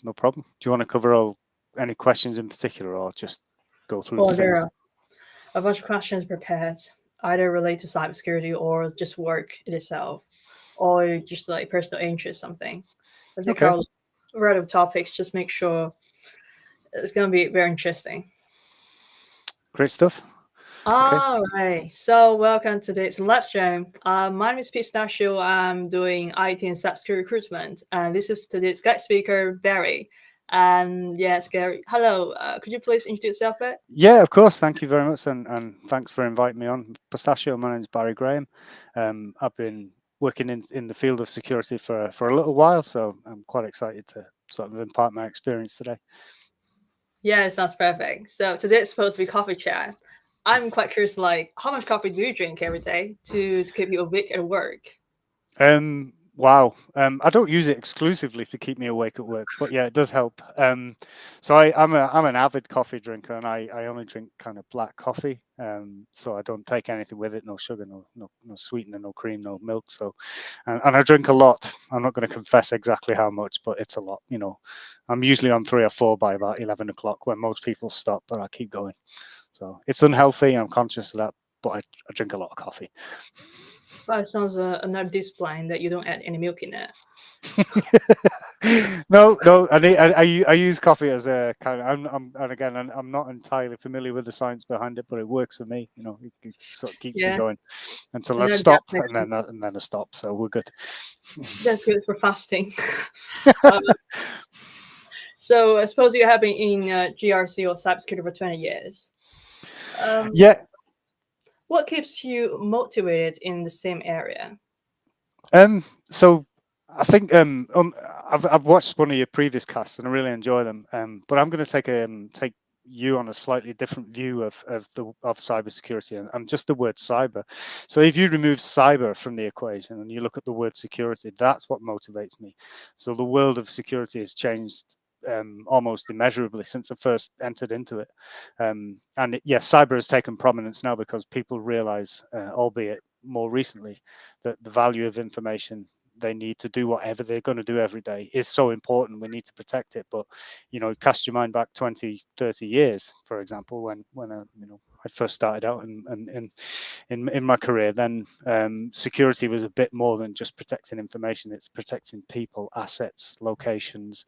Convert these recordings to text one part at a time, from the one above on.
no problem. Do you want to cover any questions in particular, or just go through Well, the there things? are a bunch of questions prepared, either related to cybersecurity or just work in itself, or just like personal interest, something. I think Okay, I'll read of topics, just make sure it's going to be very interesting. great stuff. Okay. All right, so welcome to today's live stream. My name is Pistachio. I'm doing IT and cybersecurity recruitment, and this is today's guest speaker, Barry. And yes, Gary, hello. Could you please introduce yourself? Yeah, of course. Thank you very much, and thanks for inviting me on. Pistachio, my name is Barry Graham. I've been working in the field of security for a little while, so I'm quite excited to sort of impart my experience today. Yeah, it sounds perfect. So today it's supposed to be coffee chat. I'm quite curious, like, how much coffee do you drink every day to keep you awake at work? Wow. I don't use it exclusively to keep me awake at work, but yeah, it does help. So I'm an avid coffee drinker, and I only drink kind of black coffee. So I don't take anything with it, no sugar, no sweetener, no cream, no milk. So, and I drink a lot. I'm not going to confess exactly how much, but it's a lot. I'm usually on 3 or 4 by about 11 o'clock when most people stop, but I keep going. So it's unhealthy. I'm conscious of that, but I drink a lot of coffee. Well, it sounds another discipline that you don't add any milk in it. No. I use coffee as a kind of. I'm not entirely familiar with the science behind it, but it works for me. It sort of keeps me Yeah, going until I another stop, and definition. then I stop. So we're good. That's good for fasting. uh, so I suppose you have been in GRC or cybersecurity for 20 years. Um, Yeah. what keeps you motivated in the same area? So I think I've watched one of your previous casts and I really enjoy them. But I'm going to take you on a slightly different view of cybersecurity and just the word cyber. So if you remove cyber from the equation and you look at the word security, that's what motivates me. So the world of security has changed almost immeasurably since I first entered into it. Yes, cyber has taken prominence now because people realize, albeit more recently, that the value of information they need to do whatever they're going to do every day is so important. We need to protect it. But cast your mind back 20, 30 years, for example, when I first started out in my career, then security was a bit more than just protecting information. It's protecting people, assets, locations.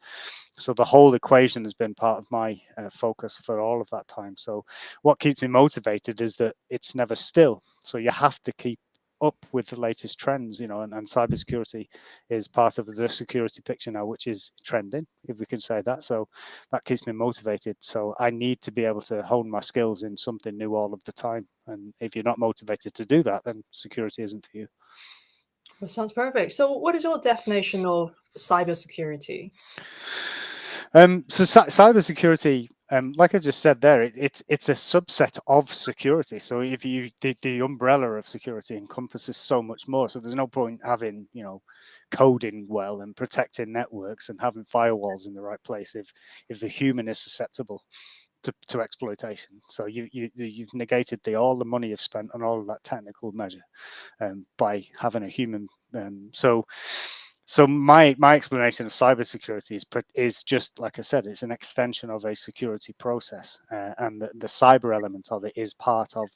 So the whole equation has been part of my focus for all of that time. So what keeps me motivated is that it's never still. So you have to keep up with the latest trends, and cybersecurity is part of the security picture now, which is trending, if we can say that. So that keeps me motivated. So I need to be able to hone my skills in something new all of the time. And if you're not motivated to do that, then security isn't for you. That sounds perfect. So, what is your definition of cybersecurity? So cybersecurity, like I just said there, it's a subset of security. So if the umbrella of security encompasses so much more. So there's no point having coding well and protecting networks and having firewalls in the right place if the human is susceptible to exploitation. So you've negated all the money you've spent on all of that technical measure by having a human. So my explanation of cybersecurity is just like I said, it's an extension of a security process, and the cyber element of it is part of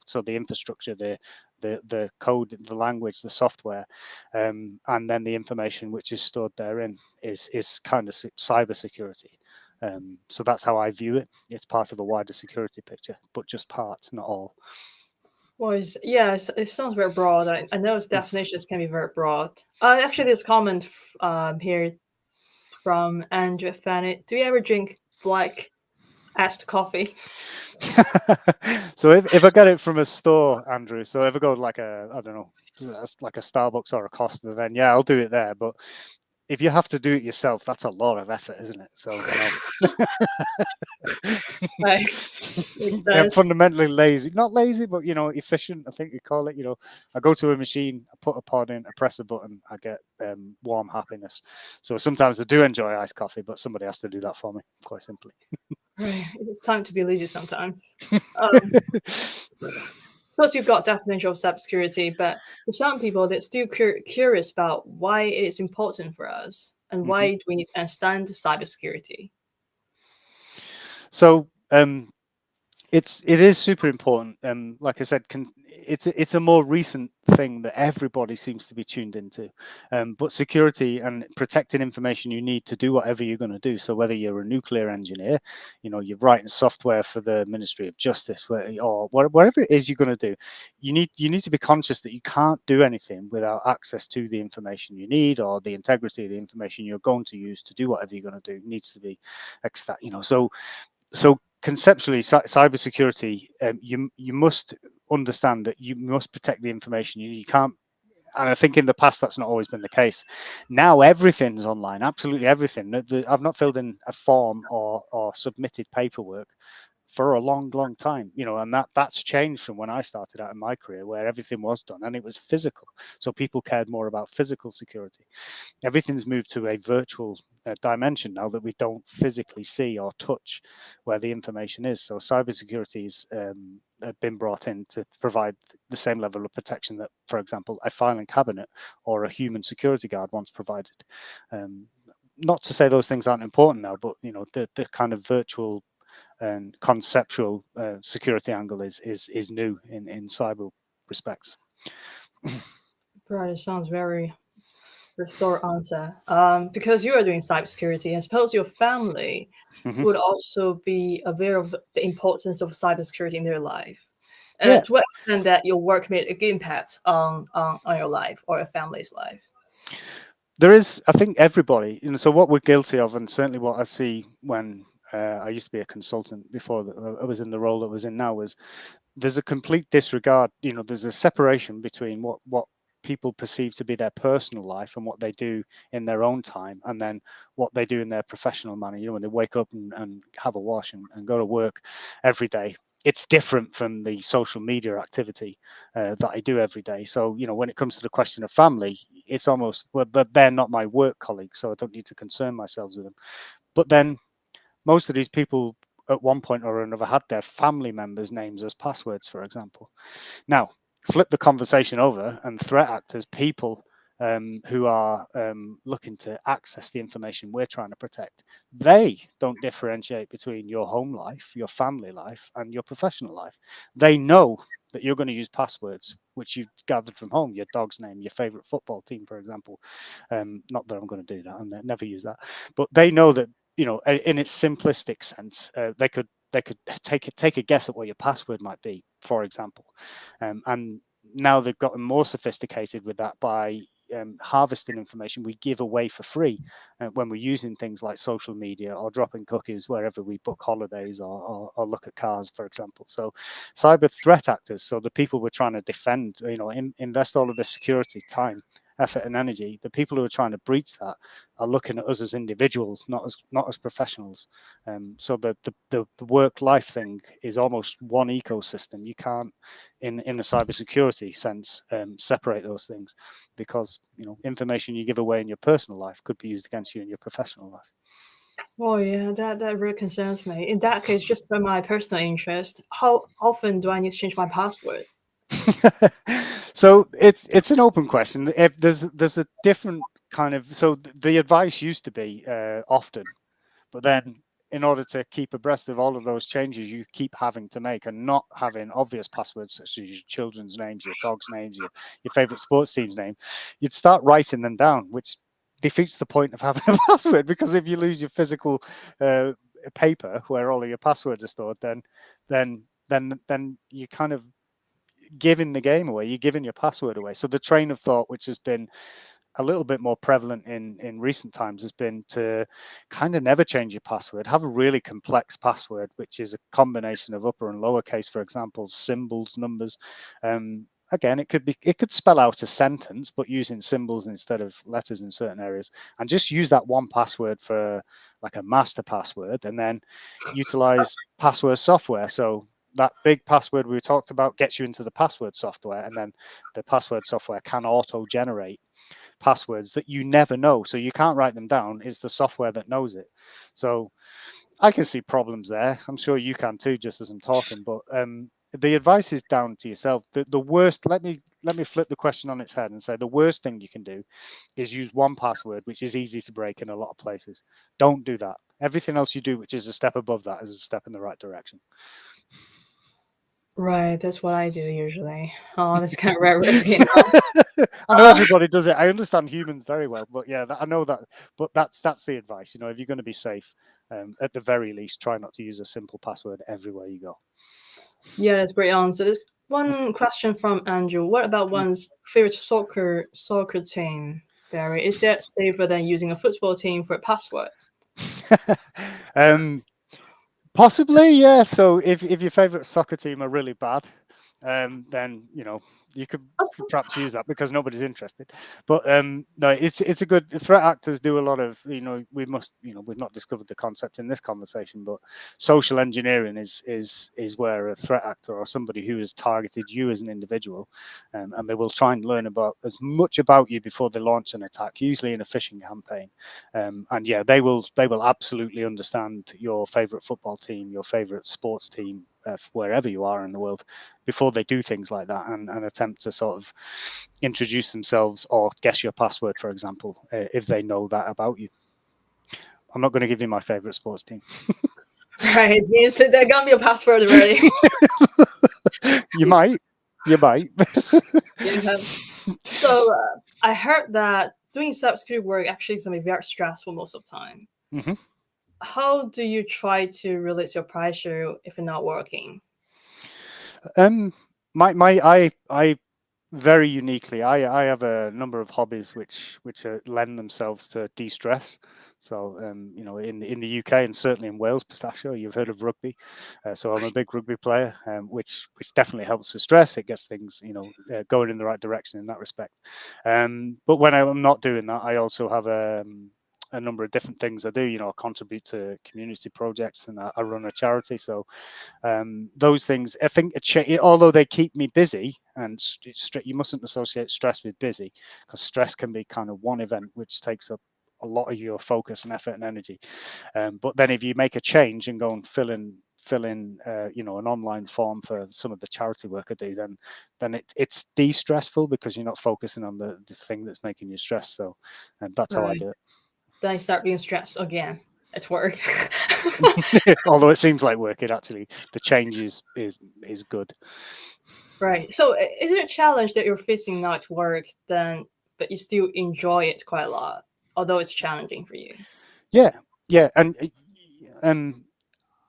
so the infrastructure, the code, the language, the software, and then the information which is stored therein is kind of cybersecurity. So that's how I view it. It's part of a wider security picture, but just part, not all. Well, it sounds very broad. I know its definitions can be very broad. Actually, this comment here from Andrew Fannett. Do you ever drink black iced coffee? So if I get it from a store, Andrew, so if I go like I don't know, like a Starbucks or a Costa, then yeah, I'll do it there. But if you have to do it yourself, that's a lot of effort, isn't it? So no. Right. Yeah, I'm fundamentally lazy. Not lazy, but efficient, I think you call it. I go to a machine, I put a pod in, I press a button, I get warm happiness. So sometimes I do enjoy iced coffee, but somebody has to do that for me, quite simply. Right. It's time to be lazy sometimes. Suppose you've got definition of cybersecurity, but for some people, they're still curious about why it is important for us. and Hmm. why do we need to understand cybersecurity? So it is super important. Like I said, it's a more recent thing that everybody seems to be tuned into. But security and protecting information you need to do whatever you're going to do. So whether you're a nuclear engineer, you're writing software for the Ministry of Justice, or whatever it is you're going to do, you need to be conscious that you can't do anything without access to the information you need, or the integrity of the information you're going to use to do whatever you're going to do needs to be So conceptually, cybersecurity, you must understand that you must protect the information. You can't, and I think in the past that's not always been the case. Now everything's online, absolutely everything. I've not filled in a form or submitted paperwork for a long, long time, and that's changed from when I started out in my career, where everything was done and it was physical. So people cared more about physical security. Everything's moved to a virtual dimension now that we don't physically see or touch where the information is. So cybersecurity has been brought in to provide the same level of protection that, for example, a filing cabinet or a human security guard once provided. Not to say those things aren't important now, but the kind of virtual and conceptual security angle is new in cyber respects. Right, it sounds very restore answer. Because you are doing cybersecurity, I suppose your family Hmm. would also be aware of the importance of cybersecurity in their life. Yeah, To what extent that your work made a good impact on your life or your family's life? there is. I think everybody, so what we're guilty of, and certainly what I see when I used to be a consultant before I was in the role that I was in now, was there's a complete disregard. There's a separation between what people perceive to be their personal life and what they do in their own time, and then what they do in their professional manner. When they wake up and have a wash and go to work every day, it's different from the social media activity that I do every day. So when it comes to the question of family, it's almost, well, but they're not my work colleagues, so I don't need to concern myself with them. But then most of these people at one point or another had their family members' names as passwords, for example. Now, flip the conversation over, and threat actors, people who are looking to access the information we're trying to protect, they don't differentiate between your home life, your family life, and your professional life. They know that you're going to use passwords which you've gathered from home, your dog's name, your favorite football team, for example. Not that I'm going to do that, and never use that, but they know that in its simplistic sense, they could take a guess at what your password might be, for example. And now they've gotten more sophisticated with that by harvesting information we give away for free when we're using things like social media or dropping cookies wherever we book holidays or look at cars, for example. So cyber threat actors, so the people we're trying to defend, invest all of the security time, effort and energy. The people who are trying to breach that are looking at us as individuals, not as professionals. So the work life thing is almost one ecosystem. You can't, in a cybersecurity sense, separate those things, because information you give away in your personal life could be used against you in your professional life. Oh yeah, that really concerns me. In that case, just for my personal interest, how often do I need to change my password? So it's an open question. If there's a different kind of, so the advice used to be often, but then in order to keep abreast of all of those changes you keep having to make, and not having obvious passwords such as your children's names, your dog's names, your favorite sports team's name, you'd start writing them down, which defeats the point of having a password, because if you lose your physical uh, paper where all of your passwords are stored, then you kind of giving the game away, you're giving your password away. So the train of thought, which has been a little bit more prevalent in recent times, has been to kind of never change your password. Have a really complex password, which is a combination of upper and lowercase, for example, symbols, numbers. Again, it could spell out a sentence, but using symbols instead of letters in certain areas, and just use that one password for like a master password, and then utilize password software. So that big password we talked about gets you into the password software, and then the password software can auto generate passwords that you never know. So you can't write them down. It's the software that knows it. So I can see problems there. I'm sure you can too, just as I'm talking. But the advice is down to yourself. The worst. let me flip the question on its head and say the worst thing you can do is use one password, which is easy to break in a lot of places. Don't do that. Everything else you do, which is a step above that, is a step in the right direction. Right, that's what I do usually. Oh, that's kind of very risky now. I know everybody does it. I understand humans very well, but yeah, I know that. But that's the advice. You know, if you're going to be safe, at the very least, try not to use a simple password everywhere you go. Yeah, that's a great answer. There's one question from Andrew. What about one's favorite soccer team, Barry? Is that safer than using a football team for a password? Possibly, yeah. So if your favorite soccer team are really bad, then you could perhaps use that because nobody's interested. But no, it's a good threat actors do a lot of we've not discovered the concept in this conversation, but social engineering is where a threat actor or somebody who has targeted you as an individual, and they will try and learn about as much about you before they launch an attack, usually in a phishing campaign. And yeah, they will absolutely understand your favorite football team, your favorite sports team, wherever you are in the world, before they do things like that and attempt to sort of introduce themselves or guess your password, for example, if they know that about you. I'm not going to give you my favorite sports team. Right, it means that they're gonna be a password already. You might. Yeah. So I heard that doing cybersecurity work actually is gonna be very stressful most of the time. Mm-hmm. How do you try to release your pressure if you're not working? I very uniquely, I have a number of hobbies which lend themselves to de-stress. So in the UK and certainly in Wales, Pistachio, you've heard of rugby. So I'm a big rugby player, which definitely helps with stress. It gets things going in the right direction in that respect. But when I'm not doing that, I also have a number of different things I do. I contribute to community projects and I run a charity. So those things, I think, although they keep me busy, and you mustn't associate stress with busy, because stress can be kind of one event which takes up a lot of your focus and effort and energy. But then if you make a change and go and fill in an online form for some of the charity work I do, then it's de-stressful because you're not focusing on the thing that's making you stress. So that's how I Right. do it. Then I start being stressed again at work. Although it seems like work, the change is good. Right. So is it a challenge that you're facing now at work then, but you still enjoy it quite a lot, although it's challenging for you? Yeah, and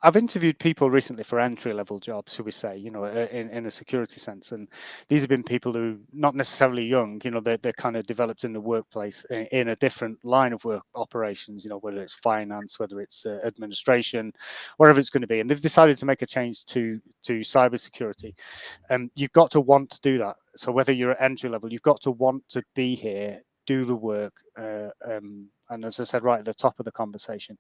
I've interviewed people recently for entry-level jobs, who we say, in a security sense, and these have been people who not necessarily young, they're kind of developed in the workplace in a different line of work operations, whether it's finance, whether it's administration, wherever it's going to be, and they've decided to make a change to cybersecurity. You've got to want to do that. So whether you're at entry level, you've got to want to be here, do the work, and as I said right at the top of the conversation,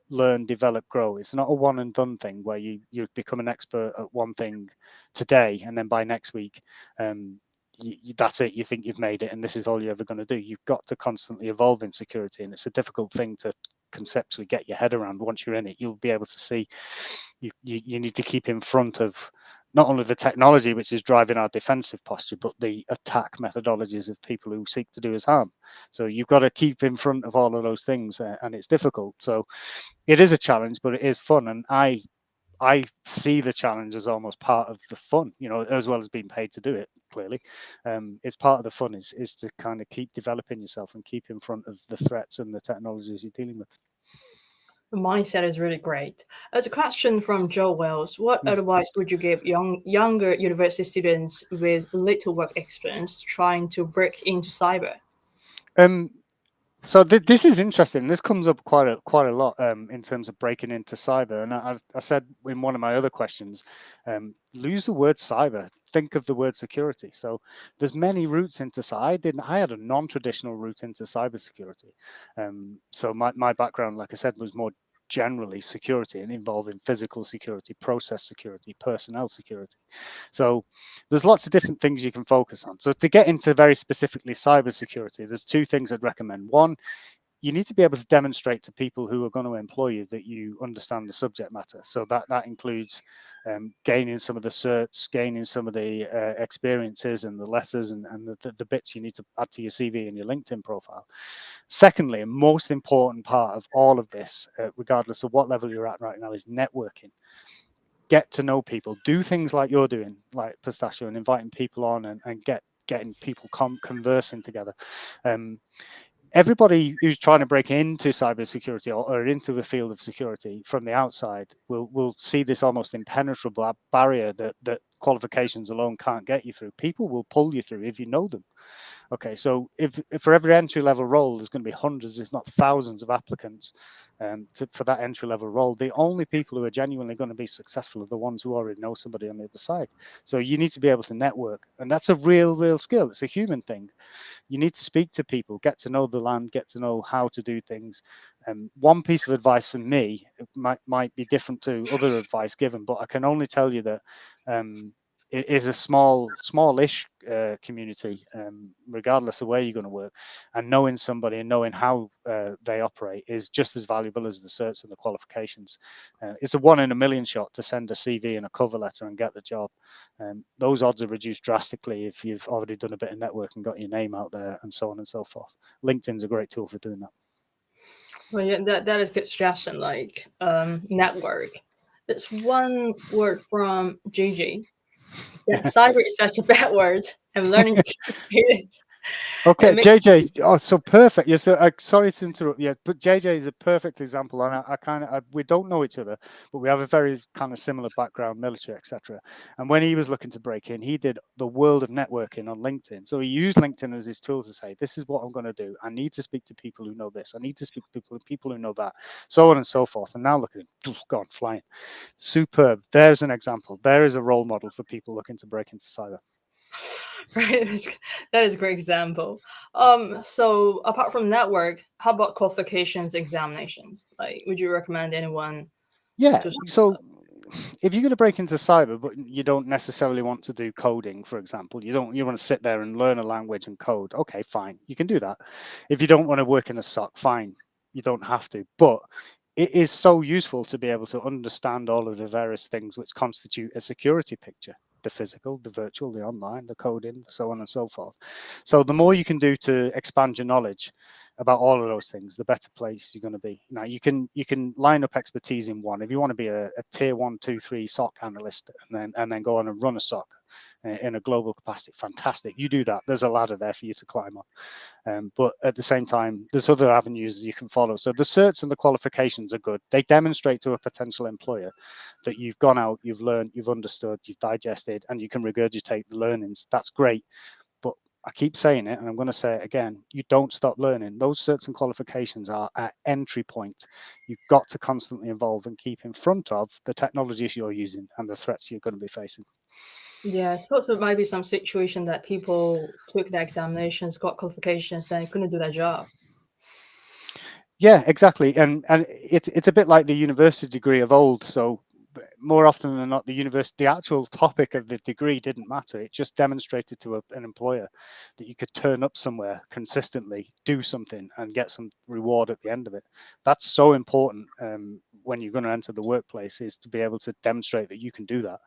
learn, develop, grow. It's not a one and done thing where you become an expert at one thing today and then by next week that's it, you think you've made it and this is all you're ever going to do. You've got to constantly evolve in security, and it's a difficult thing to conceptually get your head around. Once you're in it, you'll be able to see you need to keep in front of not only the technology which is driving our defensive posture, but the attack methodologies of people who seek to do us harm. So you've got to keep in front of all of those things, and it's difficult. So it is a challenge, but it is fun, and I see the challenge as almost part of the fun, as well as being paid to do it. Clearly, it's part of the fun is to kind of keep developing yourself and keep in front of the threats and the technologies you're dealing with. The mindset is really great. As a question from Joe Wells, what advice would you give younger university students with little work experience trying to break into cyber? Um, So this is interesting. This comes up quite a lot in terms of breaking into cyber. And I said in one of my other questions, lose the word cyber. Think of the word security. So there's many routes into cyber. I had a non-traditional route into cybersecurity. So my background, like I said, was more generally security and involving physical security, process security, personnel security. So there's lots of different things you can focus on. So to get into very specifically cybersecurity, there's two things I'd recommend. One, you need to be able to demonstrate to people who are going to employ you that you understand the subject matter. So that includes gaining some of the certs, gaining some of the experiences and the letters and the bits you need to add to your CV and your LinkedIn profile. Secondly, a most important part of all of this, regardless of what level you're at right now, is networking. Get to know people. Do things like you're doing, like Pistachio, and inviting people on and getting people conversing together. Everybody who's trying to break into cybersecurity or into the field of security from the outside will see this almost impenetrable barrier that qualifications alone can't get you through. People will pull you through if you know them. Okay, so if for every entry level role, there's going to be hundreds, if not thousands, of applicants for that entry level role. The only people who are genuinely going to be successful are the ones who already know somebody on the other side. So you need to be able to network, and that's a real skill. It's a human thing. You need to speak to people, get to know the land, get to know how to do things. One piece of advice from me might be different to other advice given, but I can only tell you that it is a smallish community, regardless of where you're going to work. And knowing somebody and knowing how they operate is just as valuable as the certs and the qualifications. It's a 1 in a million shot to send a CV and a cover letter and get the job. Those odds are reduced drastically if you've already done a bit of network and got your name out there and so on and so forth. LinkedIn's a great tool for doing that. Well, yeah, that is good suggestion. Like network. It's one word from JJ. That cyber is such a bad word. I'm learning to hate it. Okay, It makes JJ. Oh, so perfect. Yes, sorry to interrupt. Yeah, but JJ is a perfect example, and I kind of we don't know each other, but we have a very kind of similar background, military, etc. And when he was looking to break in, he did the world of networking on LinkedIn. So he used LinkedIn as his tool to say, "This is what I'm going to do. I need to speak to people who know this. I need to speak to people who know that, so on and so forth." And now look at him, gone flying. Superb. There's an example. There is a role model for people looking to break into cyber. right. That is a great example. So apart from network, how about qualifications examinations? Like, would you recommend anyone Yeah. to? So if you're going to break into cyber, but you don't necessarily want to do coding, for example, you want to sit there and learn a language and code. Okay, fine, you can do that. If you don't want to work in a SOC, fine, you don't have to. But it is so useful to be able to understand all of the various things which constitute a security picture: the physical, the virtual, the online, the coding, so on and so forth. So the more you can do to expand your knowledge about all of those things, the better place you're going to be. Now you can line up expertise in one. If you want to be a tier 1, 2, 3 SOC analyst and then go on and run a SOC in a global capacity, fantastic. You do that. There's a ladder there for you to climb on. But at the same time, there's other avenues you can follow. So the certs and the qualifications are good. They demonstrate to a potential employer that you've gone out, you've learned, you've understood, you've digested, and you can regurgitate the learnings. That's great. But I keep saying it, and I'm going to say it again, you don't stop learning. Those certs and qualifications are at entry point. You've got to constantly evolve and keep in front of the technologies you're using and the threats you're going to be facing. Yeah, I suppose there might be some situation that people took the examinations, got qualifications, then couldn't do their job. Yeah, exactly. And it's a bit like the university degree of old. So more often than not, the actual topic of the degree didn't matter. It just demonstrated to an employer that you could turn up somewhere consistently, do something, and get some reward at the end of it. That's so important when you're going to enter the workplace, is to be able to demonstrate that you can do that.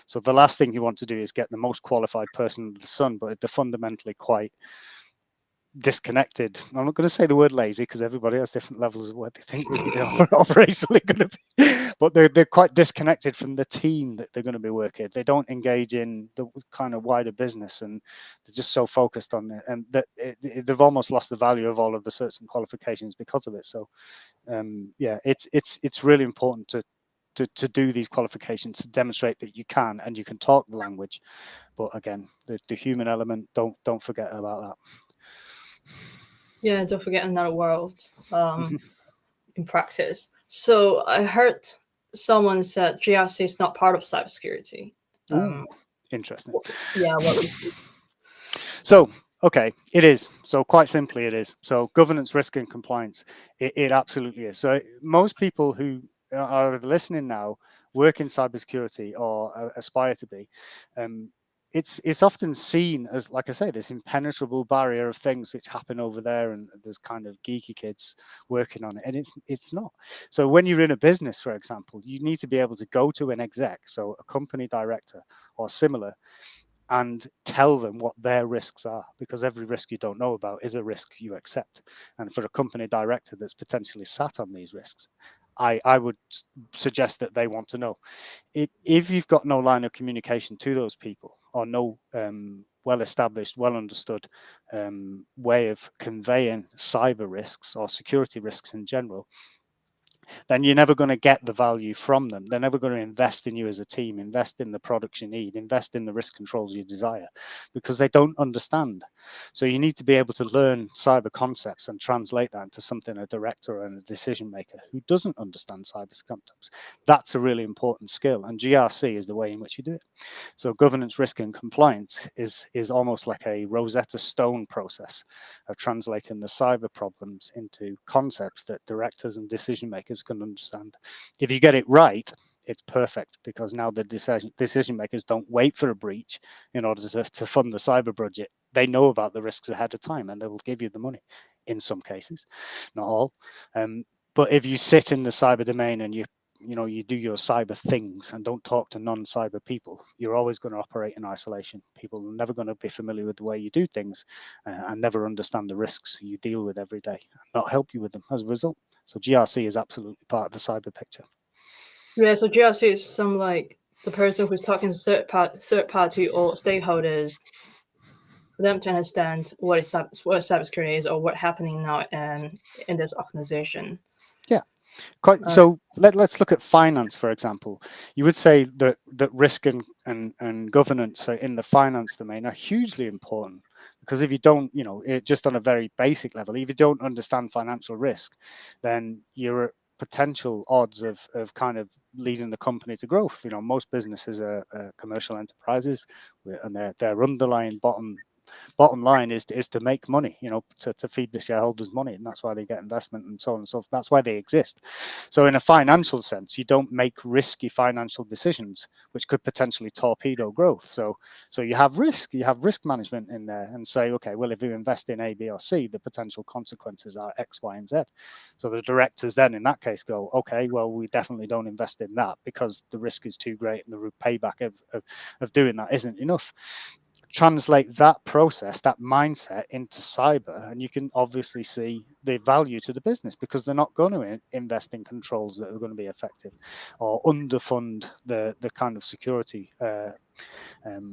So the last thing you want to do is get the most qualified person under the sun, but they're fundamentally quite disconnected. I'm not going to say the word lazy because everybody has different levels of what they think they're operationally going to be, but they're quite disconnected from the team that they're going to be working. They don't engage in the kind of wider business, and they're just so focused on it, and that they've almost lost the value of all of the certs and qualifications because of it. So yeah, it's really important to do these qualifications to demonstrate that you can, and you can talk the language. But again, the human element, don't forget about that. Yeah, don't forget another world in practice. So I heard someone said GRC is not part of cybersecurity. Ooh, interesting. Yeah, what would you say? So, okay, it is. So, quite simply, it is. So, governance, risk, and compliance, it absolutely is. So, most people who are listening now work in cybersecurity or aspire to be. it's often seen as, like I say, this impenetrable barrier of things which happen over there, and there's kind of geeky kids working on it, and it's not. So when you're in a business, for example, you need to be able to go to an exec, so a company director or similar, and tell them what their risks are, because every risk you don't know about is a risk you accept. And for a company director that's potentially sat on these risks, I would suggest that they want to know. If you've got no line of communication to those people, or no well established, well understood way of conveying cyber risks or security risks in general, then you're never going to get the value from them. They're never going to invest in you as a team, invest in the products you need, invest in the risk controls you desire, because they don't understand. So you need to be able to learn cyber concepts and translate that into something a director and a decision maker who doesn't understand cyber concepts. That's a really important skill, and GRC is the way in which you do it. So governance, risk, and compliance is almost like a Rosetta Stone process of translating the cyber problems into concepts that directors and decision makers can understand. If you get it right, it's perfect, because now the decision makers don't wait for a breach in order to fund the cyber budget. They know about the risks ahead of time, and they will give you the money in some cases, not all. But if you sit in the cyber domain and you do your cyber things and don't talk to non-cyber people, you're always going to operate in isolation. People are never going to be familiar with the way you do things, and never understand the risks you deal with every day, and not help you with them as a result. So GRC is absolutely part of the cyber picture. Yeah, so GRC is some like the person who's talking to third party or stakeholders for them to understand what cybersecurity is, or what's happening now in this organization. Yeah. So let's look at finance, for example. You would say that risk and governance in the finance domain are hugely important, because if you don't, just on a very basic level, if you don't understand financial risk, then you're at potential odds of kind of leading the company to growth. Most businesses are commercial enterprises, and their underlying bottom line is to make money, to feed the shareholders money, and that's why they get investment and so on and so forth. That's why they exist. So in a financial sense, you don't make risky financial decisions which could potentially torpedo growth. So you have risk management in there, and say, okay, well, if you invest in A, B, or C, the potential consequences are X, Y, and Z. So the directors then in that case go, okay, well, we definitely don't invest in that because the risk is too great and the payback of doing that isn't enough. Translate that process, that mindset, into cyber, and you can obviously see the value to the business, because they're not going to invest in controls that are going to be effective, or underfund the kind of security,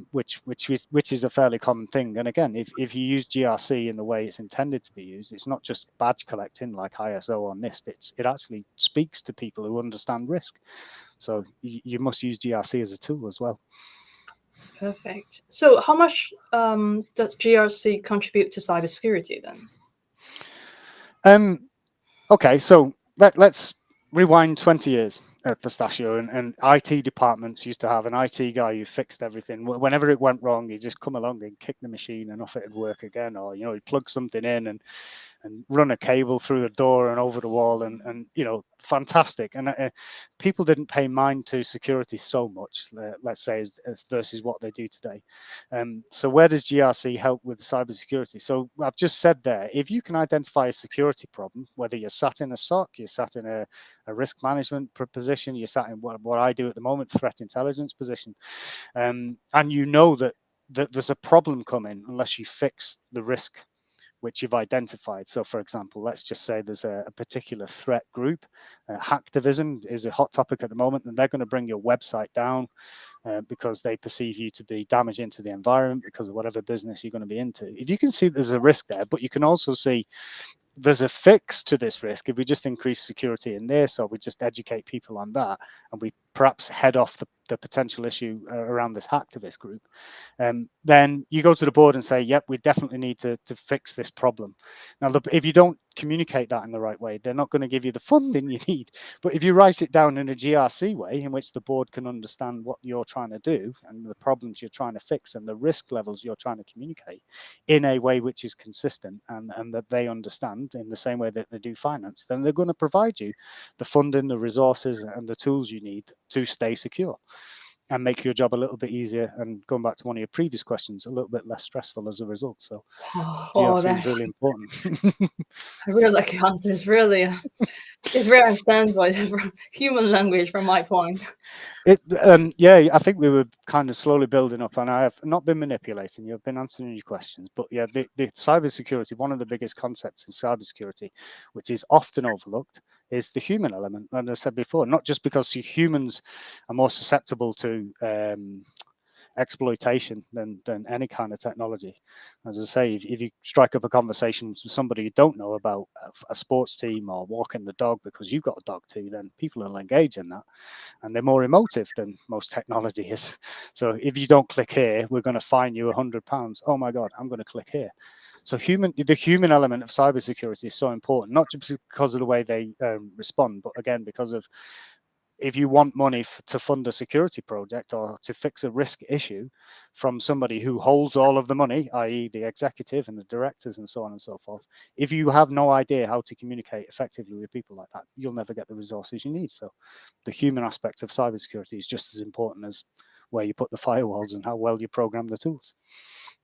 which is a fairly common thing. And again, if you use GRC in the way it's intended to be used, it's not just badge collecting like ISO or NIST. It actually speaks to people who understand risk. So you must use GRC as a tool as well. That's perfect. So how much does GRC contribute to cybersecurity then? Okay, so let's rewind 20 years at Pistachio, and IT departments used to have an IT guy who fixed everything. Whenever it went wrong, he'd just come along and kick the machine and off it'd work again, or he'd plug something in and run a cable through the door and over the wall, and fantastic. And people didn't pay mind to security so much, let's say, as versus what they do today. So where does GRC help with cybersecurity? So I've just said there, if you can identify a security problem, whether you're sat in a SOC, you're sat in a risk management position, you're sat in what I do at the moment, threat intelligence position, and you know that there's a problem coming unless you fix the risk which you've identified. So, for example, let's just say there's a particular threat group. Hacktivism is a hot topic at the moment, and they're going to bring your website down because they perceive you to be damaging to the environment because of whatever business you're going to be into. If you can see there's a risk there, but you can also see there's a fix to this risk, if we just increase security in this, or we just educate people on that, and we perhaps head off the potential issue around this hacktivist group, then you go to the board and say, yep, we definitely need to fix this problem. Now, if you don't communicate that in the right way, they're not going to give you the funding you need. But if you write it down in a GRC way, in which the board can understand what you're trying to do and the problems you're trying to fix and the risk levels you're trying to communicate in a way which is consistent, and that they understand in the same way that they do finance, then they're going to provide you the funding, the resources, and the tools you need to stay secure. and make your job a little bit easier. And going back to one of your previous questions, a little bit less stressful as a result. So Oh, GRC is really important. I really like your answer. It's really, it's very understandable human language from my point. Yeah, I think we were kind of slowly building up, and I have not been manipulating you. I've been answering your questions, but yeah, the cybersecurity, one of the biggest concepts in cybersecurity, which is often overlooked, is the human element. And as I said before, not just because humans are more susceptible to exploitation than any kind of technology. As I say, if you strike up a conversation with somebody you don't know about a sports team or walking the dog because you've got a dog too, then people will engage in that, and they're more emotive than most technology is. So if you don't click here, we're going to fine you £100. Oh my God, I'm going to click here. So the human element of cybersecurity is so important, not just because of the way they respond, but again because of, if you want money to fund a security project or to fix a risk issue from somebody who holds all of the money, i.e. the executive and the directors and so on and so forth, if you have no idea how to communicate effectively with people like that, you'll never get the resources you need. So the human aspect of cybersecurity is just as important as where you put the firewalls and how well you program the tools.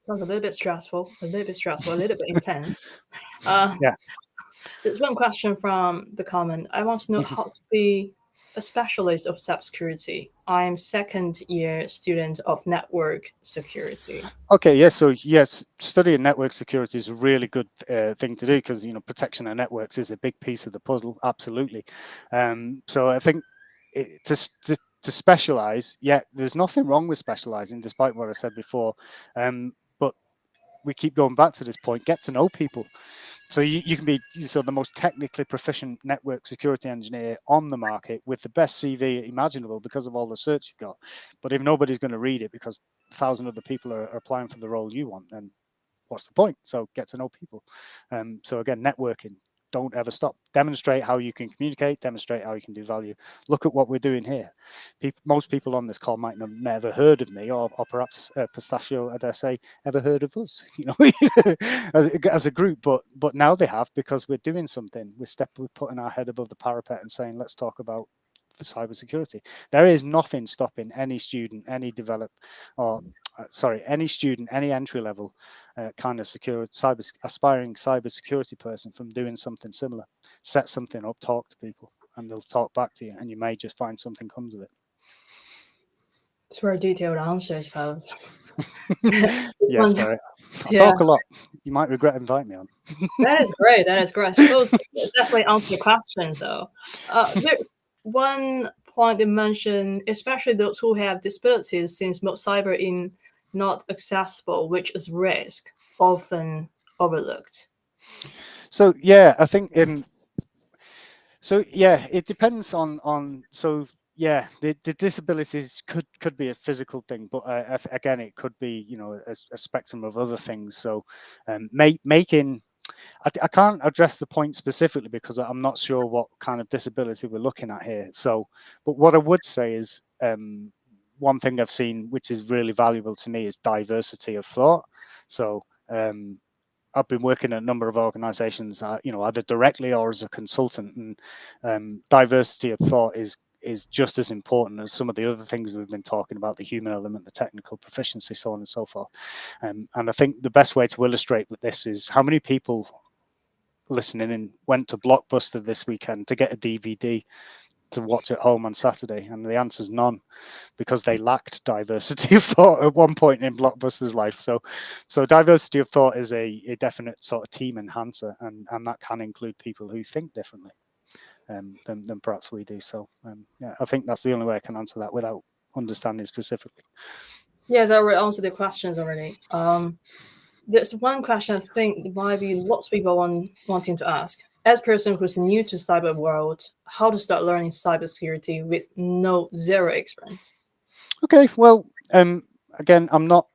That was a little bit stressful, a little bit intense. Yeah. There's one question from the comment. I want to know how to be a specialist of cybersecurity. I'm second year student of network security. Okay, yes. So yes, studying network security is a really good thing to do because protection of networks is a big piece of the puzzle. Absolutely. So I think to specialize, yeah, there's nothing wrong with specializing, despite what I said before. But we keep going back to this point: get to know people. So you can be the most technically proficient network security engineer on the market with the best CV imaginable because of all the search you've got. But if nobody's going to read it because 1,000 other people are applying for the role you want, then what's the point? So get to know people. So again, networking. Don't ever stop. Demonstrate how you can communicate. Demonstrate how you can do value. Look at what we're doing here. Most people on this call might have never heard of me, or perhaps Pistachio, I dare say, ever heard of us. As a group. But now they have, because we're doing something. We're putting our head above the parapet and saying, let's talk about the cybersecurity. There is nothing stopping any student, any entry level kind of aspiring cybersecurity person from doing something similar. Set something up, talk to people, and they'll talk back to you, and you may just find something comes of it. It's a very detailed answer, I suppose. Yeah, sorry. I Yeah, talk a lot. You might regret inviting me on. that is great. That is great. I suppose it definitely answer the questions, though. There's one point you mentioned, especially those who have disabilities, since most cyber is not accessible, which is risk often overlooked. So yeah, I think it depends on the disabilities could be a physical thing, but again, it could be a spectrum of other things. So making I can't address the point specifically because I'm not sure what kind of disability we're looking at here. So, but what I would say is one thing I've seen which is really valuable to me is diversity of thought. So I've been working at a number of organizations, either directly or as a consultant, and diversity of thought is just as important as some of the other things we've been talking about: the human element, the technical proficiency, so on and so forth. And I think the best way to illustrate with this is how many people listening in went to Blockbuster this weekend to get a DVD to watch at home on Saturday, and the answer is none, because they lacked diversity of thought at one point in Blockbuster's life. So diversity of thought is a definite sort of team enhancer, and that can include people who think differently than perhaps we do. So I think that's the only way I can answer that without understanding specifically. Yeah, that will answer the questions already. There's one question I think might be lots of people wanting to ask. As a person who's new to cyber world, how to start learning cybersecurity with zero experience? Okay, well, again, I'm not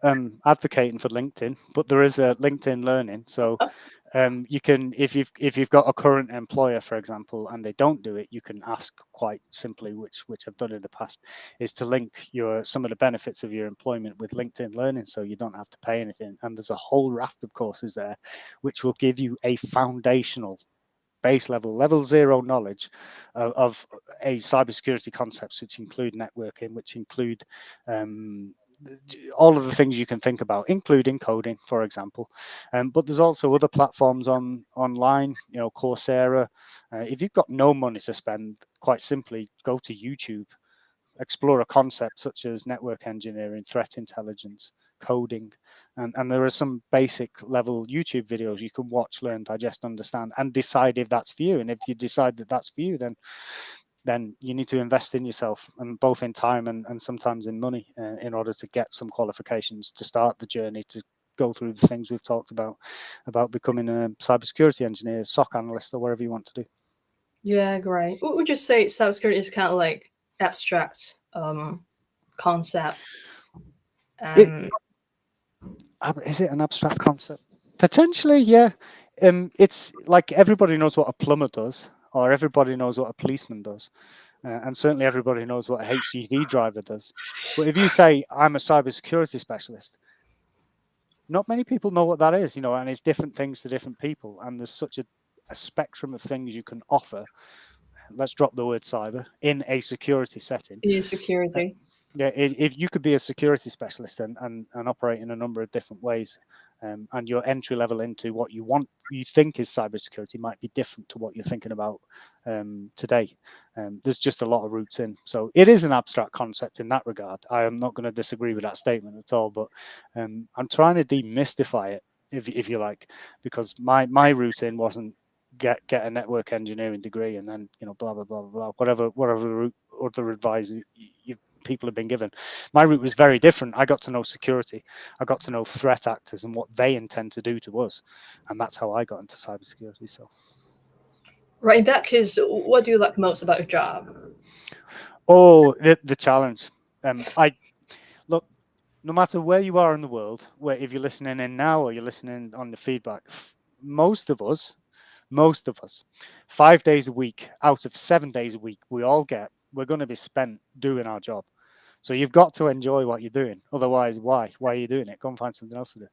advocating for LinkedIn, but there is a LinkedIn Learning. So you can, if you've got a current employer, for example, and they don't do it, you can ask quite simply, which I've done in the past, is to link some of the benefits of your employment with LinkedIn Learning, so you don't have to pay anything. And there's a whole raft of courses there, which will give you a foundational base level 0 knowledge of a cybersecurity concepts, which include networking, which include all of the things you can think about, including coding, for example. But there's also other platforms online, Coursera. If you've got no money to spend, quite simply go to YouTube, explore a concept such as network engineering, threat intelligence, coding, and there are some basic level YouTube videos you can watch, learn, digest, understand, and decide if that's for you. And if you decide that that's for you, then you need to invest in yourself, and both in time and sometimes in money, in order to get some qualifications to start the journey to go through the things we've talked about becoming a cybersecurity engineer, SOC analyst, or whatever you want to do. Yeah, great. Would you say cybersecurity is kind of like abstract concept? Is it an abstract concept? Potentially, yeah. It's like everybody knows what a plumber does, or everybody knows what a policeman does, and certainly everybody knows what a HGV driver does. But if you say I'm a cybersecurity specialist, not many people know what that is, and it's different things to different people, and there's such a spectrum of things you can offer. Let's drop the word cyber in a security setting. In security. Yeah, if you could be a security specialist and operate in a number of different ways, and your entry level into what you think is cybersecurity might be different to what you're thinking about today. There's just a lot of routes in. So it is an abstract concept in that regard. I am not going to disagree with that statement at all, but I'm trying to demystify it, if you like, because my route in wasn't get a network engineering degree and then blah blah blah blah whatever route other advice people have been given. My route was very different. I got to know security. I got to know threat actors and what they intend to do to us, and that's how I got into cybersecurity. So, right, in that case, what do you like most about your job? Oh, the challenge. I look. No matter where you are in the world, where if you're listening in now or you're listening on the feedback, most of us, 5 days a week out of 7 days a week, we're going to be spent doing our job. So you've got to enjoy what you're doing. Otherwise, why are you doing it? Go and find something else to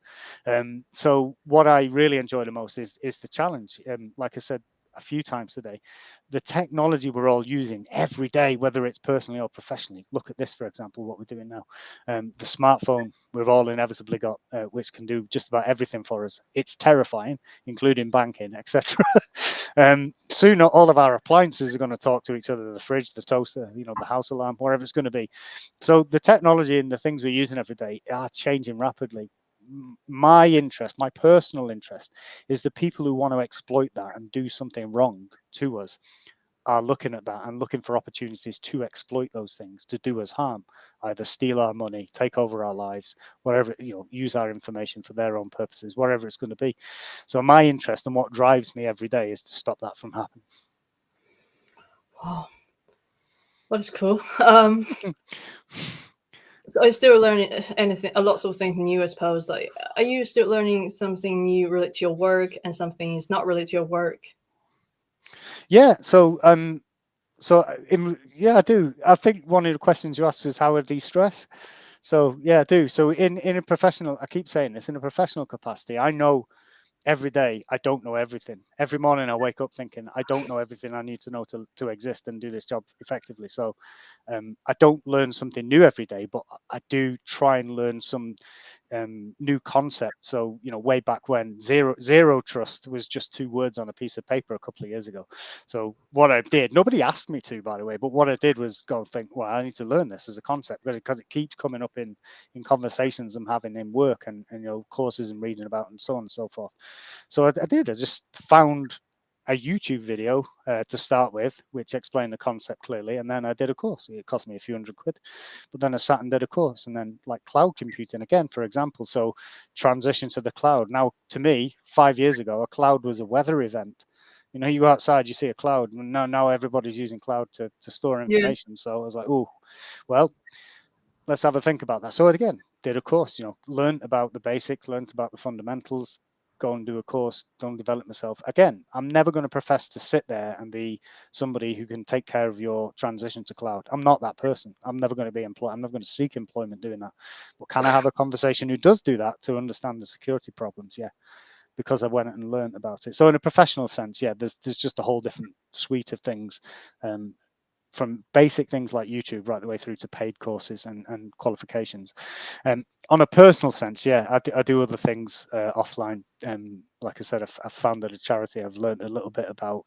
do. So what I really enjoy the most is the challenge. Like I said a few times today, the technology we're all using every day, whether it's personally or professionally. Look at this, for example, what we're doing now. The smartphone we've all inevitably got, which can do just about everything for us. It's terrifying, including banking, etc. Soon, all of our appliances are going to talk to each other: the fridge, the toaster, the house alarm, whatever it's going to be. So the technology and the things we're using every day are changing rapidly. My personal interest, is the people who want to exploit that and do something wrong to us are looking at that and looking for opportunities to exploit those things, to do us harm, either steal our money, take over our lives, whatever, use our information for their own purposes, whatever it's going to be. So my interest and what drives me every day is to stop that from happening. Wow, that's cool. So are you still learning anything, lots of things new, I suppose? Like, are you still learning something new related to your work and something is not related to your work? Yeah. So I do. I think one of the questions you asked was how I de-stress. So yeah, I do. So in a professional, I keep saying this, in a professional capacity, I know every day I don't know everything. Every morning I wake up thinking I don't know everything I need to know to exist and do this job effectively. So I don't learn something new every day, but I do try and learn some new concept. So way back when, zero trust was just 2 words on a piece of paper a couple of years ago. So what I did, nobody asked me to, by the way, but what I did was go and think, well, I need to learn this as a concept, because it keeps coming up in conversations I'm having in work and courses I'm reading about and so on and so forth. So I did. I just found a YouTube video to start with, which explained the concept clearly, and then I did a course. It cost me a few $100, but then I sat and did a course, and then like cloud computing again, for example. So transition to the cloud. Now, to me, 5 years ago, a cloud was a weather event. You go outside, you see a cloud, and now everybody's using cloud to store information. Yeah. So I was like, oh, well, let's have a think about that. So again, did a course, learned about the basics, learned about the fundamentals, go and do a course, go and develop myself. Again, I'm never going to profess to sit there and be somebody who can take care of your transition to cloud. I'm not that person. I'm never going to be employed. I'm never going to seek employment doing that. But can I have a conversation who does do that to understand the security problems? Yeah. because I went and learned about it. So in a professional sense, yeah, there's just a whole different suite of things, from basic things like YouTube right the way through to paid courses and qualifications. On a personal sense, yeah, I do other things offline. Like I said, I've founded a charity. I've learned a little bit about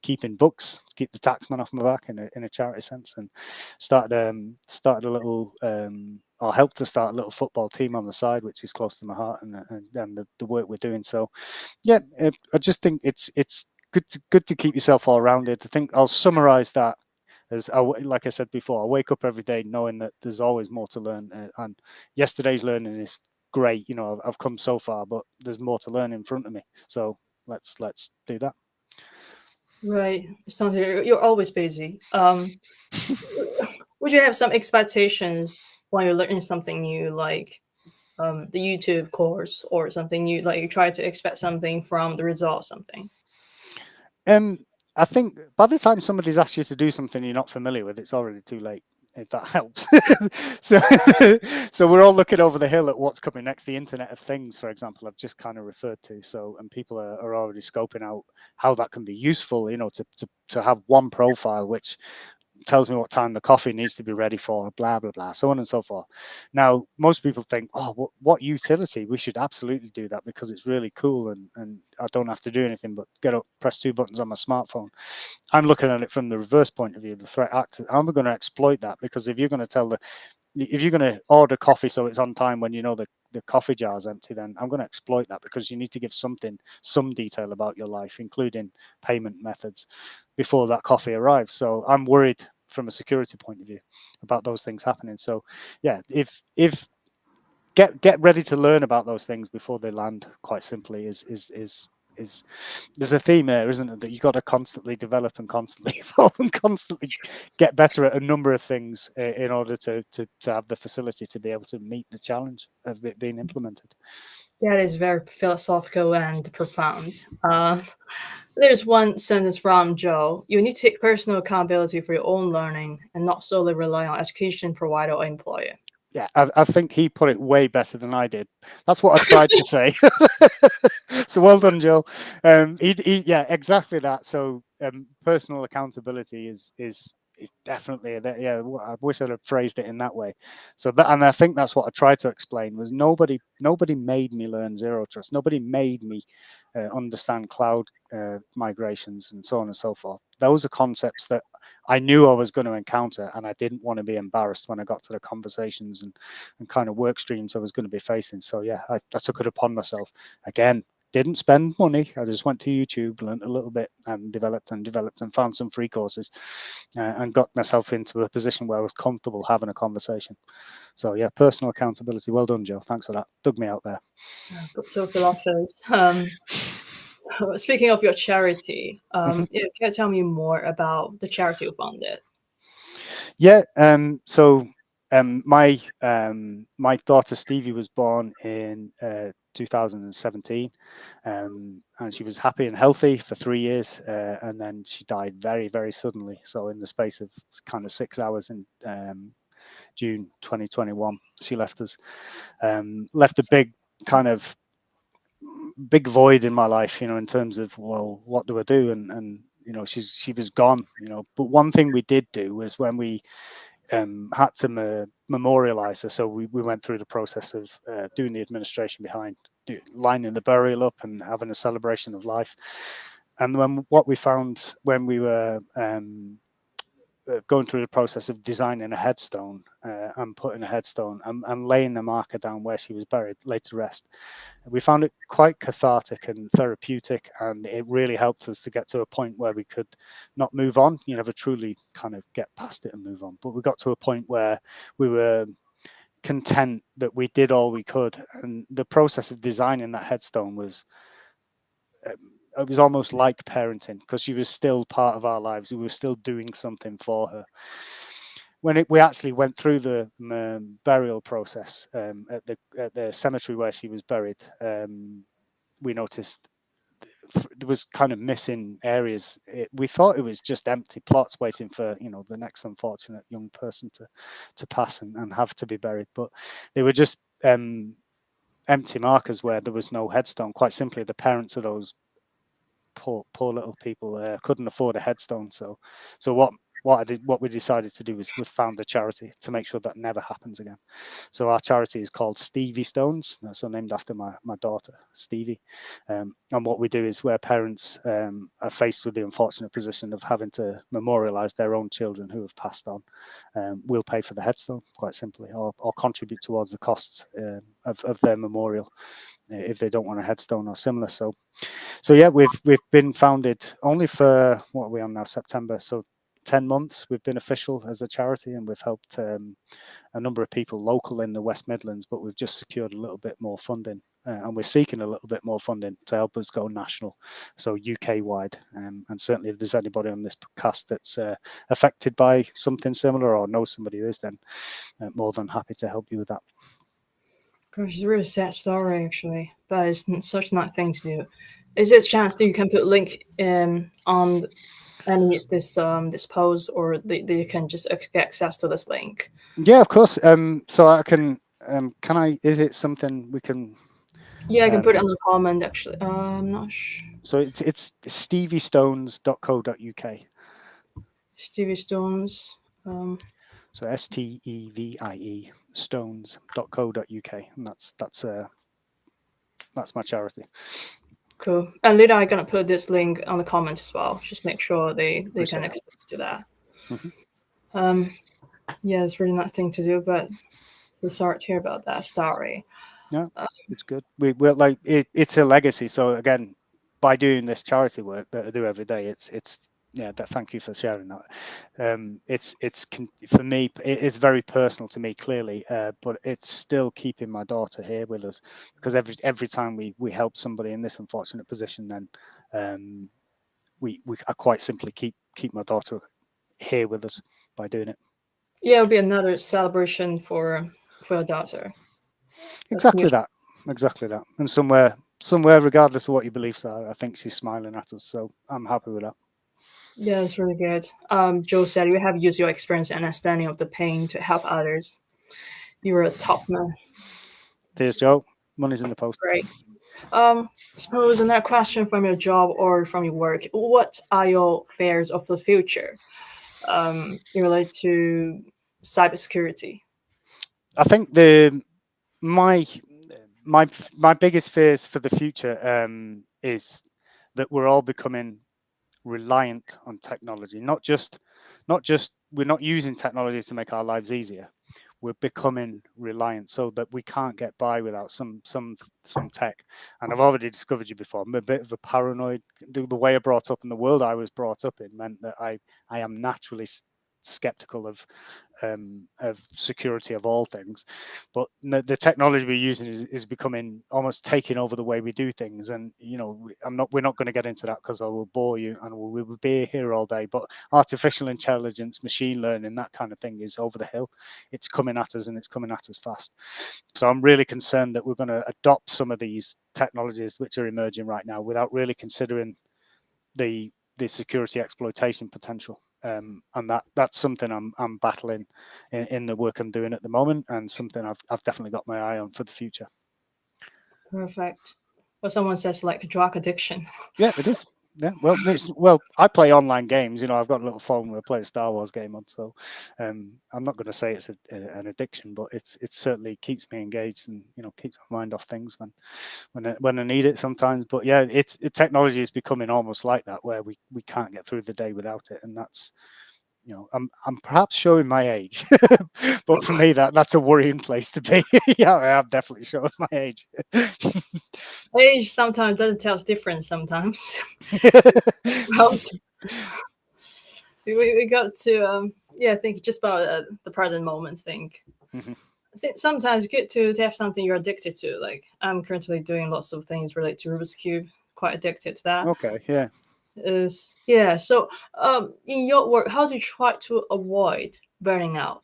keeping books, keep the taxman off my back in a charity sense, and started a little or helped to start a little football team on the side, which is close to my heart, and the work we're doing. So yeah, I just think it's good to keep yourself all rounded. I think I'll summarize that as like I said before, I wake up every day knowing that there's always more to learn, and yesterday's learning is great. You know, I've come so far, but there's more to learn in front of me. So let's do that. Right. It sounds like you're always busy. Would you have some expectations when you're learning something new, like the YouTube course or something new? Like you try to expect something from the result, of something. Um, I think by the time somebody's asked you to do something you're not familiar with, it's already too late. If that helps. so, so we're all looking over the hill at what's coming next. The Internet of Things, for example, I've just kind of referred to. So, and people are already scoping out how that can be useful. You know, to have one profile which tells me what time the coffee needs to be ready for, blah blah blah, so on and so forth. Now most people think, oh, what utility, we should absolutely do that because it's really cool, and I don't have to do anything but get up, press two buttons on my smartphone. I'm looking at it from the reverse point of view, the threat actor. How am I going to exploit that? Because if you're going to order coffee so it's on time when you know the coffee jar is empty, then I'm going to exploit that, because you need to give some detail about your life, including payment methods, before that coffee arrives. So I'm worried from a security point of view about those things happening. So yeah, if get ready to learn about those things before they land, quite simply, is there's a theme there, isn't it, that you got to constantly develop and constantly evolve and constantly get better at a number of things in order to have the facility to be able to meet the challenge of it being implemented. That is very philosophical and profound. There's one sentence from Joe: "You need to take personal accountability for your own learning and not solely rely on education provider or employer." Yeah, I think he put it way better than I did. That's what I tried to say. So well done, Joe. Yeah, exactly that. So personal accountability is definitely that. Yeah, I wish I'd have phrased it in that way. So that, and I think that's what I tried to explain, was nobody made me learn zero trust. Nobody made me understand cloud migrations and so on and so forth. Those are concepts that I knew I was going to encounter, and I didn't want to be embarrassed when I got to the conversations and kind of work streams I was going to be facing. So yeah, I took it upon myself. Again, didn't spend money. I just went to YouTube, learned a little bit, and developed and found some free courses, and got myself into a position where I was comfortable having a conversation. So yeah, personal accountability. Well done, Joe. Thanks for that. Dug me out there. So philosophers. Speaking of your charity, yeah, can you tell me more about the charity you founded? Yeah. So my daughter Stevie was born in 2017, and she was happy and healthy for 3 years, and then she died very, very suddenly. So in the space of kind of 6 hours in June 2021, she left us. Left a big kind of big void in my life, you know, in terms of, well, what do I do? And you know, she was gone, you know. But one thing we did do was when we had to memorialize her. So we went through the process of doing the administration behind lining the burial up and having a celebration of life. And when what we found when we were going through the process of designing a headstone and putting a headstone and laying the marker down where she was buried, laid to rest, we found it quite cathartic and therapeutic, and it really helped us to get to a point where we could not move on. You never truly kind of get past it and move on, but we got to a point where we were content that we did all we could, and the process of designing that headstone was it was almost like parenting, because she was still part of our lives. We were still doing something for her. When we actually went through the burial process at the cemetery where she was buried, we noticed there was kind of missing areas. We thought it was just empty plots waiting for, you know, the next unfortunate young person to pass and have to be buried, but they were just empty markers where there was no headstone. Quite simply, the parents of those poor little people couldn't afford a headstone. So what we decided to do was found a charity to make sure that never happens again. So our charity is called Stevie Stones, so named after my daughter Stevie. And what we do is where parents are faced with the unfortunate position of having to memorialize their own children who have passed on, we'll pay for the headstone, quite simply, or contribute towards the costs of their memorial if they don't want a headstone or similar. So yeah, we've been founded only for, what are we on now, September, so 10 months we've been official as a charity, and we've helped a number of people local in the West Midlands, but we've just secured a little bit more funding, and we're seeking a little bit more funding to help us go national, so UK wide. And certainly if there's anybody on this podcast that's affected by something similar or knows somebody who is, then more than happy to help you with that. Gosh, it's a really sad story, actually, but it's such a nice thing to do. Is there a chance that you can put a link on any this post, or that you can just get access to this link? Yeah, of course. So I can I, is it something we can? Yeah, I can put it on the comment, actually. I'm not sure. So it's steviestones.co.uk. Stevie Stones. So STEVIE stones.co.uk, and that's my charity. Cool. And later I'm gonna put this link on the comments as well. Just make sure they can access to that. Mm-hmm. Yeah, it's really nice thing to do, but so sorry to hear about that story. Yeah, it's good. We're like it's a legacy. So again, by doing this charity work that I do every day, it's yeah. Thank you for sharing that. It's for me, it's very personal to me, clearly, but it's still keeping my daughter here with us, because every time we help somebody in this unfortunate position, then I quite simply keep my daughter here with us by doing it. Yeah, it'll be another celebration for your daughter. Exactly that. And somewhere, regardless of what your beliefs are, I think she's smiling at us. So I'm happy with that. Yeah, it's really good. Joe said you have used your experience and understanding of the pain to help others. You were a top man. Cheers, Joe. Money's in the post. Great. Suppose another question from your job or from your work. What are your fears of the future? Related to cybersecurity. I think my biggest fears for the future is that we're all becoming reliant on technology. Not just we're not using technology to make our lives easier. We're becoming reliant, so that we can't get by without some tech. And I've already discovered you before. I'm a bit of a paranoid. The way I brought up and the world I was brought up in meant that I am naturally skeptical of security of all things. But the technology we're using is becoming almost taking over the way we do things. And we're not going to get into that because I will bore you, and we will be here all day. But artificial intelligence, machine learning, that kind of thing is over the hill. It's coming at us, and it's coming at us fast. So I'm really concerned that we're going to adopt some of these technologies which are emerging right now without really considering the security exploitation potential. And that's something I'm battling in the work I'm doing at the moment, and something I've definitely got my eye on for the future. Perfect. Well, someone says like drug addiction. Yeah, it is. Yeah, well, I play online games. I've got a little phone where I play a Star Wars game on. So, I'm not going to say it's an addiction, but it certainly keeps me engaged and keeps my mind off things when I need it sometimes. But yeah, technology is becoming almost like that, where we can't get through the day without it, and that's I'm perhaps showing my age, but for me that's a worrying place to be. Yeah, I'm definitely showing my age. Age sometimes doesn't tell us difference sometimes. we got to think just about the present moment. Think sometimes it's good to have something you're addicted to. Like I'm currently doing lots of things related to Rubik's Cube. Quite addicted to that. Okay, yeah. So in your work, how do you try to avoid burning out?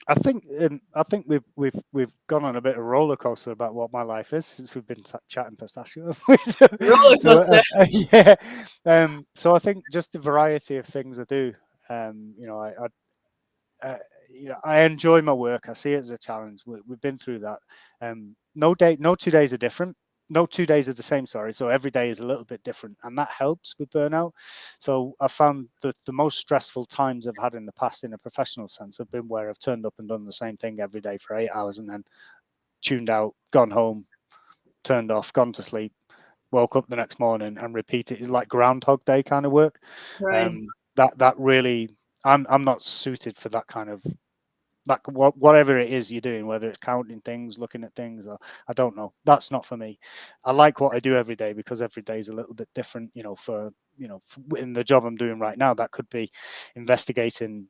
I think we've gone on a bit of a roller coaster about what my life is since we've been chatting pistachio. Roller coaster. Yeah. So I think just the variety of things I do. I enjoy my work. I see it as a challenge. We've been through that. No 2 days are different. No 2 days are the same. Sorry. So every day is a little bit different, and that helps with burnout. So I found that the most stressful times I've had in the past, in a professional sense, have been where I've turned up and done the same thing every day for 8 hours, and then tuned out, gone home, turned off, gone to sleep, woke up the next morning, and repeat it. It's like Groundhog Day kind of work. Right. That really, I'm not suited for that kind of, like, whatever it is you're doing, whether it's counting things, looking at things, or I don't know. That's not for me. I like what I do every day because every day is a little bit different. In the job I'm doing right now, that could be investigating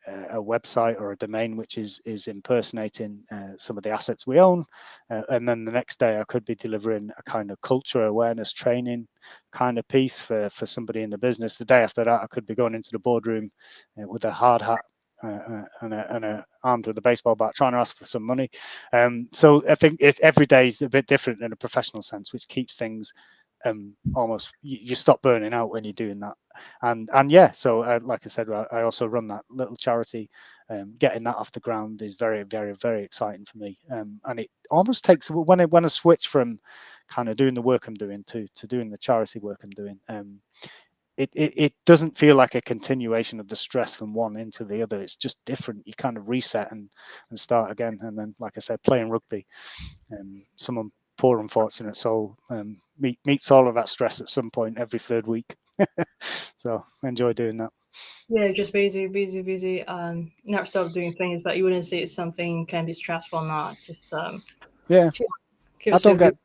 a website or a domain which is impersonating some of the assets we own, and then the next day I could be delivering a kind of culture awareness training kind of piece for somebody in the business. The day after that, I could be going into the boardroom with a hard hat and armed with a baseball bat, trying to ask for some money. So I think every day is a bit different in a professional sense, which keeps things almost, you stop burning out when you're doing that. And yeah, so like I said, I also run that little charity. Getting that off the ground is very, very, very exciting for me. And it almost takes, when I switch from kind of doing the work I'm doing to doing the charity work I'm doing, it doesn't feel like a continuation of the stress from one into the other. It's just different. You kind of reset and start again. And then, like I said, playing rugby, someone poor unfortunate soul meets all of that stress at some point every third week. So I enjoy doing that. Yeah, just busy, busy, busy. Never stop doing things, but you wouldn't say it's something can be stressful or not. Just Yeah, keep I don't yourself get. busy.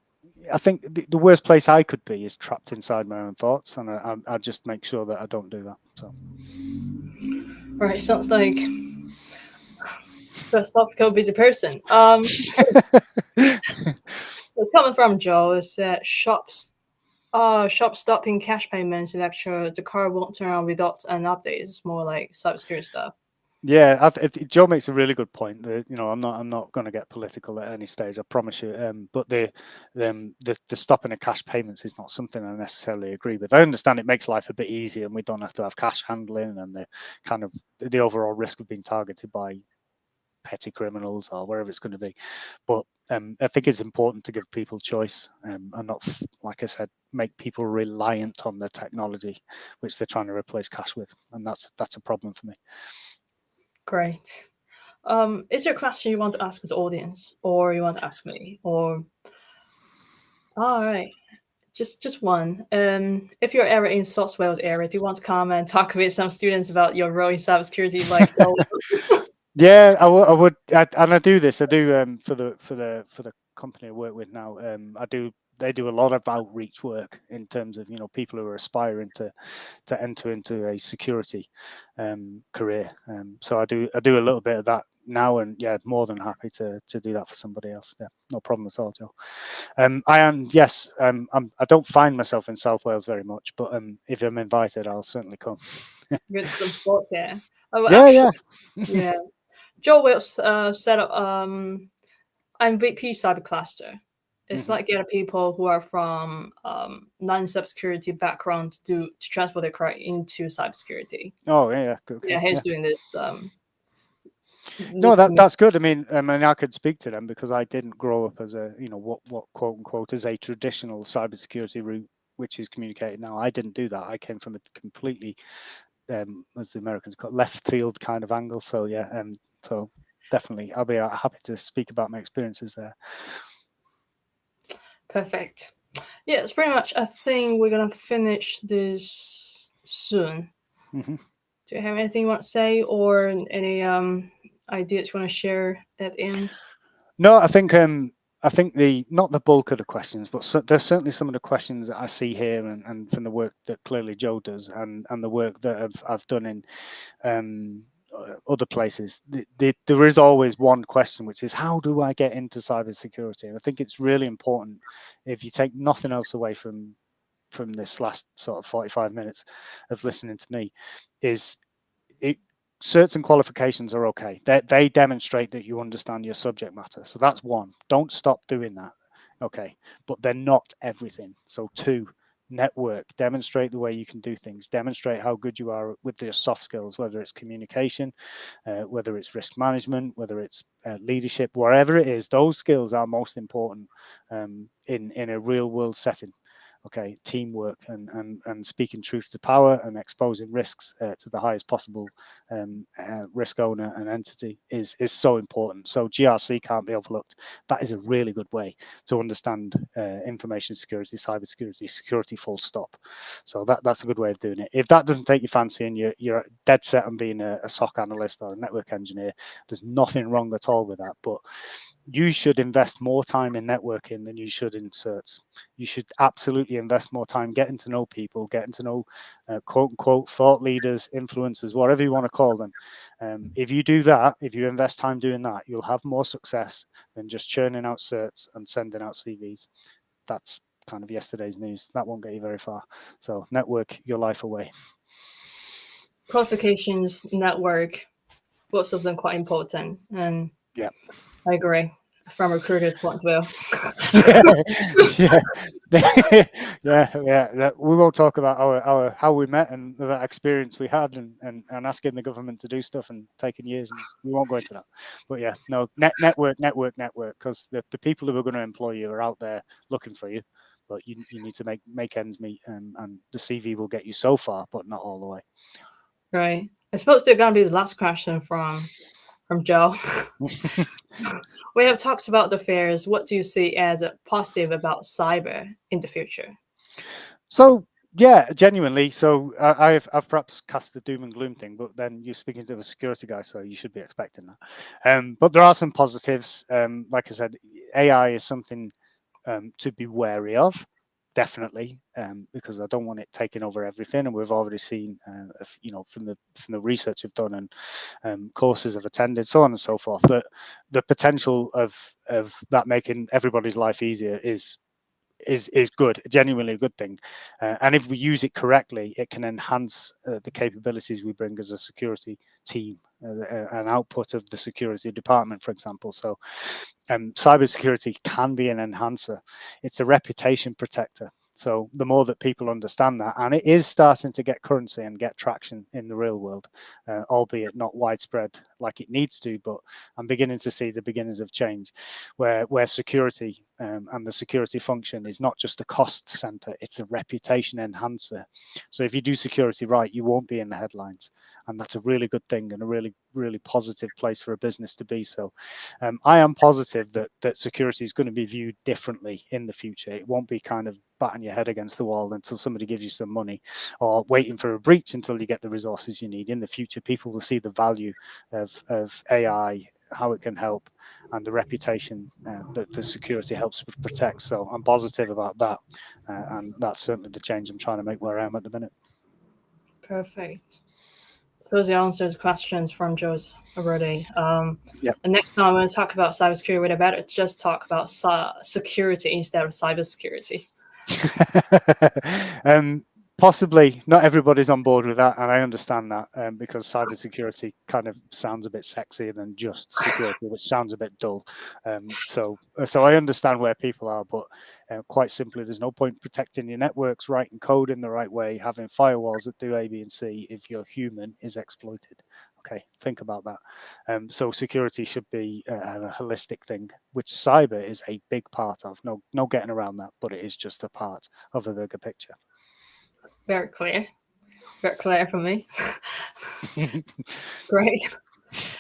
I think the worst place I could be is trapped inside my own thoughts, and I just make sure that I don't do that. So Right, sounds like philosophical busy person. It's coming from Joe. Is that shop stopping cash payments lecture the car won't turn on without an update. It's more like cybersecurity stuff. yeah, Joe makes a really good point. That, I'm not going to get political at any stage, I promise you. But the stopping of cash payments is not something I necessarily agree with. I understand it makes life a bit easier, and we don't have to have cash handling, and the overall risk of being targeted by petty criminals or wherever it's going to be. But I think it's important to give people choice, and not, like I said, make people reliant on the technology which they're trying to replace cash with, and that's a problem for me. Great. Is there a question you want to ask the audience, or you want to ask me, or all right, just one. If you're ever in South Wales area, do you want to come and talk with some students about your role in cybersecurity, like Joel? Yeah, I would, and I do this. I do for the company I work with now. They do a lot of outreach work in terms of people who are aspiring to enter into a security career. So I do a little bit of that now, and yeah, more than happy to do that for somebody else. Yeah, no problem at all, Joe. I am, yes. I don't find myself in South Wales very much, but if I'm invited, I'll certainly come. With some sports here. Oh, well, Yeah, actually, yeah. yeah. Joel will set up MVP cyber cluster. It's Mhm. like getting people who are from non-cybersecurity background to transfer their career into cybersecurity. Oh, yeah, yeah. Yeah, Okay, he's yeah. doing this. No, This that's good. I mean, I could speak to them because I didn't grow up as a, what quote unquote is a traditional cybersecurity route, which is communicated now. I didn't do that. I came from a completely, as the Americans call it, left field kind of angle. So yeah, so definitely, I'll be happy to speak about my experiences there. perfect. Yeah, it's pretty much. I think we're gonna finish this soon. Hmm. Do you have anything you want to say, or any ideas you want to share at the end? No, I think the not the bulk of the questions, but there's certainly some of the questions that I see here, and from the work that clearly Joe does, and the work that I've done in other places. There is always one question, which is how do I get into cybersecurity? And I think it's really important, if you take nothing else away from this last sort of 45 minutes of listening to me, is it, certain qualifications are okay. They demonstrate that you understand your subject matter. So that's one. Don't stop doing that. Okay. But they're not everything. So two, network, demonstrate the way you can do things, demonstrate how good you are with your soft skills, whether it's communication, whether it's risk management, whether it's leadership, wherever it is. Those skills are most important in a real world setting. Okay, teamwork and speaking truth to power and exposing risks to the highest possible risk owner and entity is so important. So GRC can't be overlooked. That is a really good way to understand information security, cybersecurity, security full stop. So that's a good way of doing it. If that doesn't take your fancy and you're dead set on being a SOC analyst or a network engineer, there's nothing wrong at all with that. But you should invest more time in networking than you should in certs. You should absolutely invest more time getting to know people, getting to know quote unquote thought leaders, influencers, whatever you want to call them. If you do that, if you invest time doing that, you'll have more success than just churning out certs and sending out CVs. That's kind of yesterday's news. That won't get you very far. So network your life away. Qualifications, network, both of them quite important. And yeah, I agree from a recruiter's point of view. yeah. We won't talk about our how we met and that experience we had and asking the government to do stuff and taking years, and we won't go into that. But yeah, no, network, because the people who are going to employ you are out there looking for you, but you need to make ends meet, and the CV will get you so far, but not all the way. Right. I suppose they're going to be the last question from Joe. We have talked about the fears. What do you see as a positive about cyber in the future? So yeah, genuinely. So I've perhaps cast the doom and gloom thing, but then you're speaking to a security guy, so you should be expecting that. But there are some positives. Like I said, AI is something to be wary of. Definitely, because I don't want it taking over everything, and we've already seen, from the research I've done and courses I've attended, so on and so forth, that the potential of that making everybody's life easier is good, genuinely a good thing, and if we use it correctly, it can enhance the capabilities we bring as a security team, an output of the security department, for example. So cybersecurity can be an enhancer. It's a reputation protector. So the more that people understand that, and it is starting to get currency and get traction in the real world, albeit not widespread like it needs to, but I'm beginning to see the beginnings of change where security and the security function is not just a cost center, it's a reputation enhancer. So if you do security right, you won't be in the headlines. And that's a really good thing and a really, really positive place for a business to be. So I am positive that security is going to be viewed differently in the future. It won't be kind of batting your head against the wall until somebody gives you some money, or waiting for a breach until you get the resources you need. In the future, people will see the value of AI, how it can help, and the reputation that the security helps protect. So I'm positive about that, and that's certainly the change I'm trying to make where I am at the minute. Perfect. Suppose you answered questions from Joe's already. Yeah. And next time when we talk about cybersecurity, we'd better just talk about security instead of cybersecurity. Possibly not everybody's on board with that, and I understand that, because cybersecurity kind of sounds a bit sexier than just security, which sounds a bit dull. So I understand where people are, but quite simply, there's no point protecting your networks, writing code in the right way, having firewalls that do A, B, and C if your human is exploited. Okay, think about that. So security should be a holistic thing, which cyber is a big part of. No getting around that, but it is just a part of a bigger picture. Very clear for me. Great.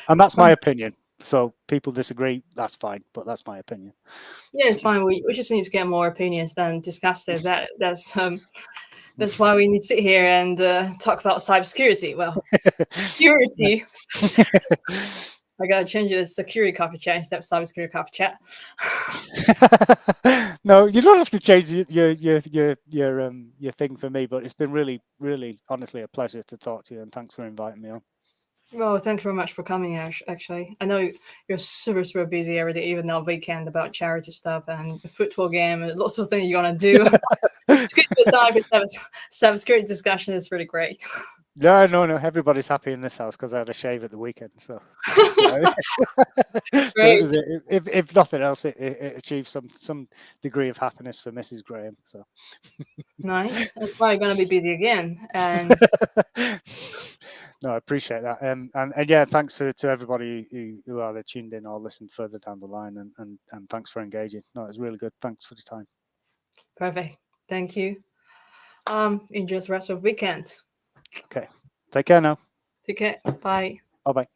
And that's my opinion. So people disagree, that's fine, but that's my opinion. Yeah, it's fine. We just need to get more opinions than discuss it. That's why we need to sit here and talk about cybersecurity. Well, security. I gotta change it to security coffee chat instead of cybersecurity coffee chat. No, you don't have to change your thing for me, but it's been really, really, honestly, a pleasure to talk to you, and thanks for inviting me on. Well, thank you very much for coming, Ash. Actually, I know you're super, super busy every day, even now weekend, about charity stuff and the football game and lots of things you're gonna do. It's good to time for cybersecurity discussion. It's really great. No, no, no. Everybody's happy in this house because I had a shave at the weekend. So, so, so it Great. was. If nothing else, it achieved some degree of happiness for Mrs. Graham. So. Nice. That's probably gonna be busy again. And No, I appreciate that. And yeah, thanks to everybody who either tuned in or listened further down the line, and thanks for engaging. No, it was really good. Thanks for the time. perfect. Thank you. Enjoy the rest of the weekend. Okay, take care now. Take care. Bye. Bye bye.